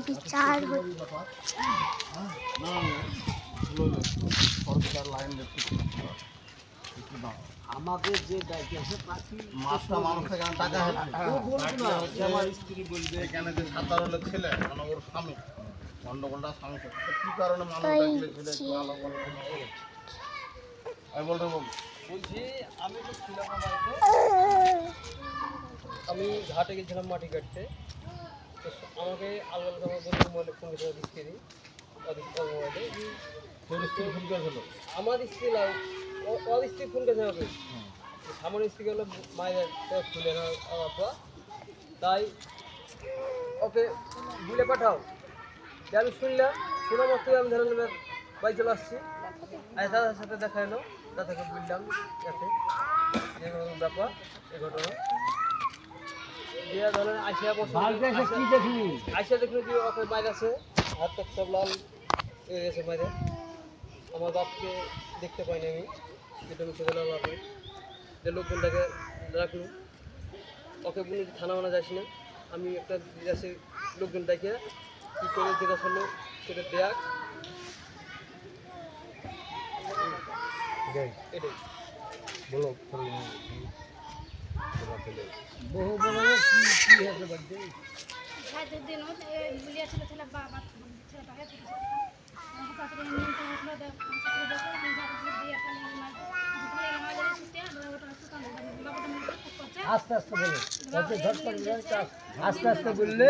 বিচার আমাকে যে ডাইতেছে পাখি মাছটা মানুষের টাকা আমার স্ত্রী বলবে এখানে যে 17 হলে ছেলে মানে ওর স্বামী গন্ডগোলটা স্বামী কি কারণে মানুষ দেখলে ছেলে একটু আলো বলে আমি বলছি আমি তো ছিলাম বাড়িতে, আমি ঘাটে গেছিলাম মাটি কাটতে। তো আমাকে আলাদা আমার বন্ধু মোবাইলে ফোন করেছিল স্ত্রী, মোবাইলে ফোন করেছিল আমার স্ত্রী ওর স্ত্রী ফোন করেছে আমাকে। আমার স্ত্রী হলো মায়ের খুলে না আবার, তাই ওকে বুলে পাঠাও। আমি শুনলাম, শোনা মাত্রই আমি ধরেন বাড়ি চলে আসছি। আর দাদার সাথে দেখা এলো, দাদাকে বললাম যাতে ব্যাপার এই ঘটনা দিয়ে ধরেন আসিয়া আসিয়া দেখলো যে ওকে বাইরে আছে, হাত টাক সব লাল হয়ে গেছে বাইরে। আমার বাপকে দেখতে পাইনি আমি, যেটা মুখে বলে বাপে যে লোকজনটাকে রাখলো। ওকে বলি থানা মানা যাস না, আমি একটা জিজ্ঞাসা লোকজনটাকে কী করে জিজ্ঞাসা হলো সেটা দেখ এটাই বলো। বহু বড় কি হয়েছে বাড়িতে দিন বলিয়াছিল ছেলে বাবা ছেলেটাকে আস্তে আস্তে বলো, আস্তে আস্তে বললে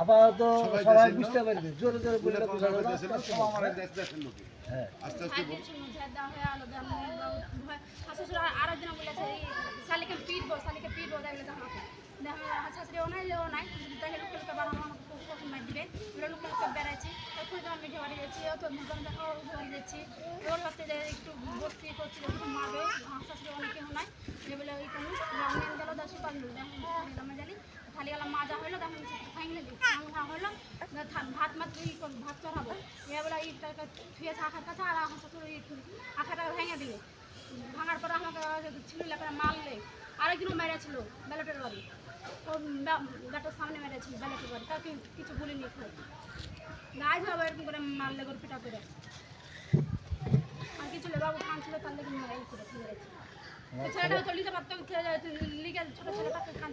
আপাতত সবাই বুঝতে পারবে। জোরে জোরে বললে বোঝা যাবে। হ্যাঁ আস্তে আস্তে আরেকদিন বলেছে শালিকে পিটবো শাশুড়িও নাই লেও নাই তাকে লোককে বাড়ানো মার দিবে লোককে বেড়াইছি মিঠে বাড়ি যাচ্ছি অত বাড়ি যাচ্ছি ওর হচ্ছে যে একটু ভর্তি করছি মারবে শাশুড়ি অনেকে নাই যে বলে ওই কোনো গেল 10 পারলো আমি জানি খালি গেলাম মাজা হইলো তখন ফাইনলে হইলো ভাত মাত্র ভাত চড়াবো এ বলে ইটটাকে থুয়েছে আখার কাছে আর আমার শ্বশুর আখাটা ভেঙে দিলে। ভাঙার পরে আমাকে ছিল করে মারলে। আরেকদিনও মেরেছিল ব্যালটের বাড়ি, ওর ব্যাটার সামনে মেরেছিল ব্যালটের বাড়ি, তাকে কিছু বলিনি। গায়ে যাবো এরকম করে মারলে করে পিটা করে আর কিছু বাবু কান ছিল তার লেগে মেরে করে মেরেছে। ছেলেটা হয়তো লিখে পারতাম লিখে ছোটো ছেলেটাকে কান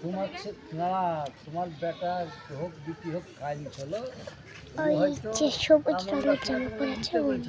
তোমার বেটা হোক বিক্রি হোক কাজ হলো সবুজ রঙের জামা পরেছে বলেন।